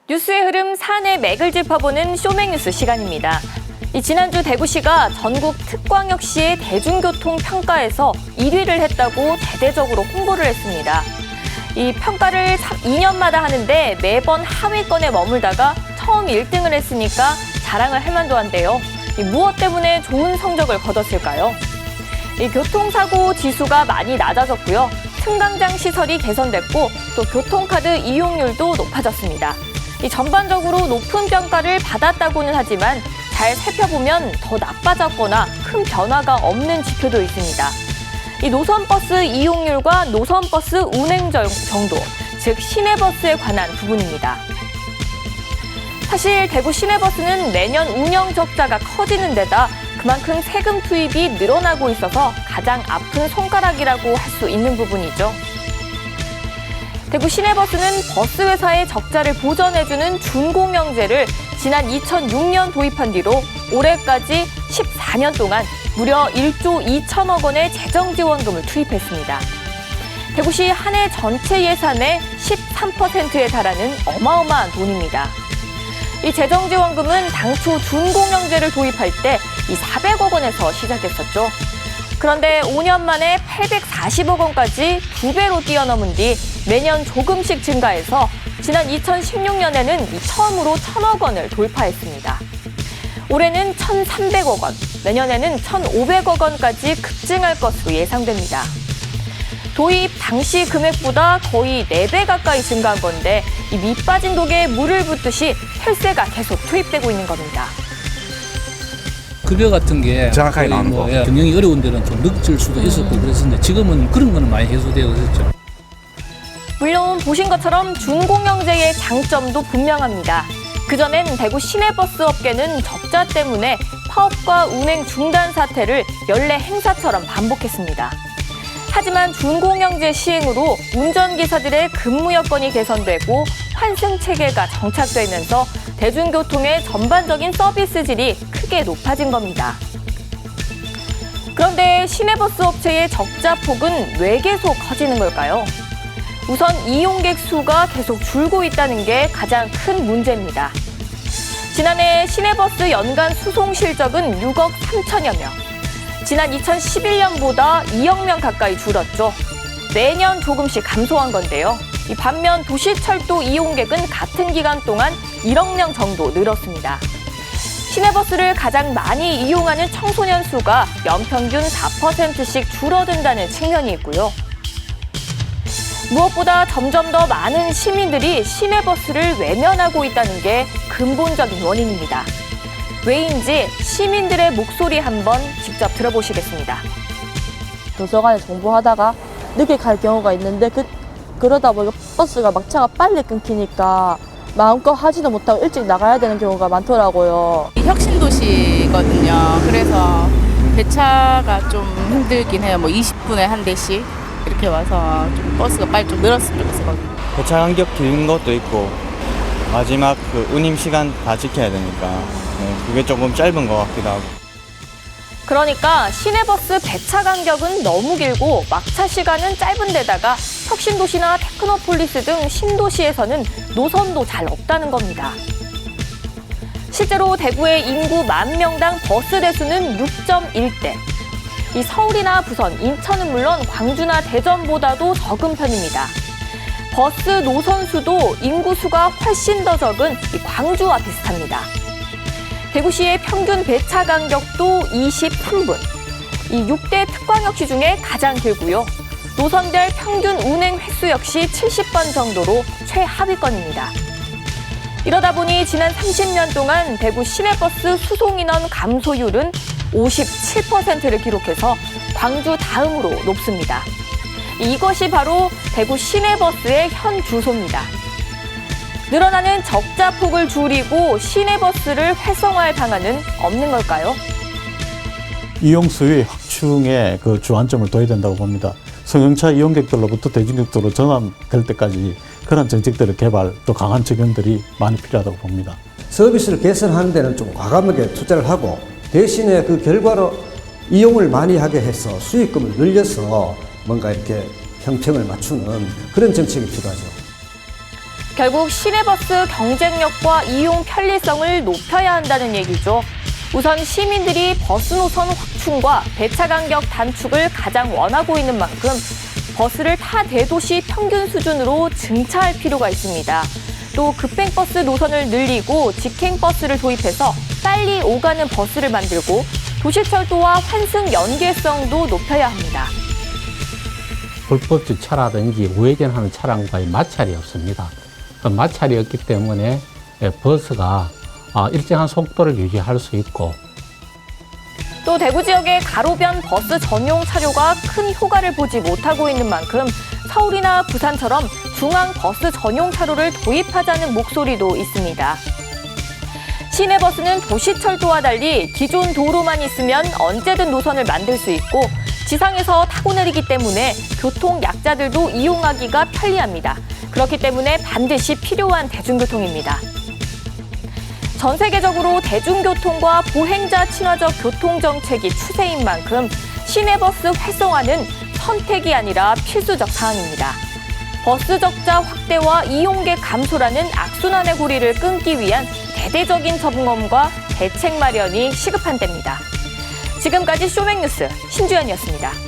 뉴스의 흐름 사안의 맥을 짚어보는 쇼맥뉴스 시간입니다. 지난주 대구시가 전국 특광역시의 대중교통 평가에서 1위를 했다고 대대적으로 홍보를 했습니다. 이 평가를 2년마다 하는데 매번 하위권에 머물다가 처음 1등을 했으니까 자랑을 할 만도 한데요. 무엇 때문에 좋은 성적을 거뒀을까요? 교통사고 지수가 많이 낮아졌고요. 승강장 시설이 개선됐고 또 교통카드 이용률도 높아졌습니다. 전반적으로 높은 평가를 받았다고는 하지만 잘 살펴보면 더 나빠졌거나 큰 변화가 없는 지표도 있습니다. 노선버스 이용률과 노선버스 운행 정도, 즉 시내버스에 관한 부분입니다. 사실 대구 시내버스는 매년 운영 적자가 커지는 데다 그만큼 세금 투입이 늘어나고 있어서 가장 아픈 손가락이라고 할 수 있는 부분이죠. 대구 시내버스는 버스 회사의 적자를 보전해주는 준공영제를 지난 2006년 도입한 뒤로 올해까지 14년 동안 무려 1조 2천억 원의 재정지원금을 투입했습니다. 대구시 한 해 전체 예산의 13%에 달하는 어마어마한 돈입니다. 이 재정지원금은 당초 준공영제를 도입할 때 400억 원에서 시작했었죠. 그런데 5년 만에 840억 원까지 2배로 뛰어넘은 뒤 매년 조금씩 증가해서 지난 2016년에는 처음으로 1,000억 원을 돌파했습니다. 올해는 1,300억 원, 내년에는 1,500억 원까지 급증할 것으로 예상됩니다. 도입 당시 금액보다 거의 4배 가까이 증가한 건데 밑 빠진 독에 물을 붓듯이 혈세가 계속 투입되고 있는 겁니다. 급여 같은 게 정확하게 나오는 거. 경영이 어려운 데는 좀 늦을 수도 있었고 그랬었는데 지금은 그런 거는 많이 해소되어 있었죠. 물론 보신 것처럼 준공영제의 장점도 분명합니다. 그전엔 대구 시내버스 업계는 적자 때문에 파업과 운행 중단 사태를 연례 행사처럼 반복했습니다. 하지만 준공영제 시행으로 운전기사들의 근무 여건이 개선되고 환승 체계가 정착되면서 대중교통의 전반적인 서비스 질이 크게 높아진 겁니다. 그런데 시내버스 업체의 적자 폭은 왜 계속 커지는 걸까요? 우선 이용객 수가 계속 줄고 있다는 게 가장 큰 문제입니다. 지난해 시내버스 연간 수송 실적은 6억 3천여 명. 지난 2011년보다 2억 명 가까이 줄었죠. 매년 조금씩 감소한 건데요. 반면 도시철도 이용객은 같은 기간 동안 1억 명 정도 늘었습니다. 시내버스를 가장 많이 이용하는 청소년 수가 연평균 4%씩 줄어든다는 측면이 있고요. 무엇보다 점점 더 많은 시민들이 시내버스를 외면하고 있다는 게 근본적인 원인입니다. 왜인지 시민들의 목소리 한번 직접 들어보시겠습니다. 도서관에 공부하다가 늦게 갈 경우가 있는데 그러다 보니까 버스가 막차가 빨리 끊기니까 마음껏 하지도 못하고 일찍 나가야 되는 경우가 많더라고요. 혁신도시거든요. 그래서 배차가 좀 힘들긴 해요. 20분에 한 대씩 이렇게 와서 좀 버스가 빨리 좀 늘었으면 좋겠어요. 배차 간격 긴 것도 있고 마지막 운임 시간 다 지켜야 되니까 그게 조금 짧은 것 같기도 하고. 그러니까 시내버스 배차 간격은 너무 길고 막차 시간은 짧은 데다가 혁신도시나 테크노폴리스 등 신도시에서는 노선도 잘 없다는 겁니다. 실제로 대구의 인구 10,000명당 버스 대수는 6.1대. 서울이나 부산, 인천은 물론 광주나 대전보다도 적은 편입니다. 버스 노선 수도 인구수가 훨씬 더 적은 광주와 비슷합니다. 대구시의 평균 배차 간격도 23분. 6대 특광역시 중에 가장 길고요. 노선별 평균 운행 횟수 역시 70번 정도로 최하위권입니다. 이러다 보니 지난 30년 동안 대구 시내버스 수송인원 감소율은 57%를 기록해서 광주 다음으로 높습니다. 이것이 바로 대구 시내버스의 현 주소입니다. 늘어나는 적자 폭을 줄이고 시내버스를 활성화할 방안은 없는 걸까요? 이용 수요의 확충에 주안점을 둬야 된다고 봅니다. 승용차 이용객들로부터 대중교통으로 전환될 때까지 그런 정책들의 개발, 또 강한 적용들이 많이 필요하다고 봅니다. 서비스를 개선하는 데는 좀 과감하게 투자를 하고 대신에 그 결과로 이용을 많이 하게 해서 수익금을 늘려서 뭔가 이렇게 형평을 맞추는 그런 정책이 필요하죠. 결국 시내버스 경쟁력과 이용 편리성을 높여야 한다는 얘기죠. 우선 시민들이 버스 노선 확충과 배차 간격 단축을 가장 원하고 있는 만큼 버스를 타 대도시 평균 수준으로 증차할 필요가 있습니다. 또 급행버스 노선을 늘리고 직행버스를 도입해서 빨리 오가는 버스를 만들고 도시철도와 환승 연계성도 높여야 합니다. 불법 주차라든지 우회전하는 차량과의 마찰이 없습니다. 그 마찰이 없기 때문에 버스가 일정한 속도를 유지할 수 있고, 또 대구 지역의 가로변 버스 전용 차료가 큰 효과를 보지 못하고 있는 만큼 서울이나 부산처럼 중앙 버스 전용 차로를 도입하자는 목소리도 있습니다. 시내버스는 도시철도와 달리 기존 도로만 있으면 언제든 노선을 만들 수 있고 지상에서 타고 내리기 때문에 교통 약자들도 이용하기가 편리합니다. 그렇기 때문에 반드시 필요한 대중교통입니다. 전 세계적으로 대중교통과 보행자 친화적 교통정책이 추세인 만큼 시내버스 활성화는 선택이 아니라 필수적 사항입니다. 버스 적자 확대와 이용객 감소라는 악순환의 고리를 끊기 위한 대대적인 점검과 대책 마련이 시급한 때입니다. 지금까지 쇼맥뉴스 신주연이었습니다.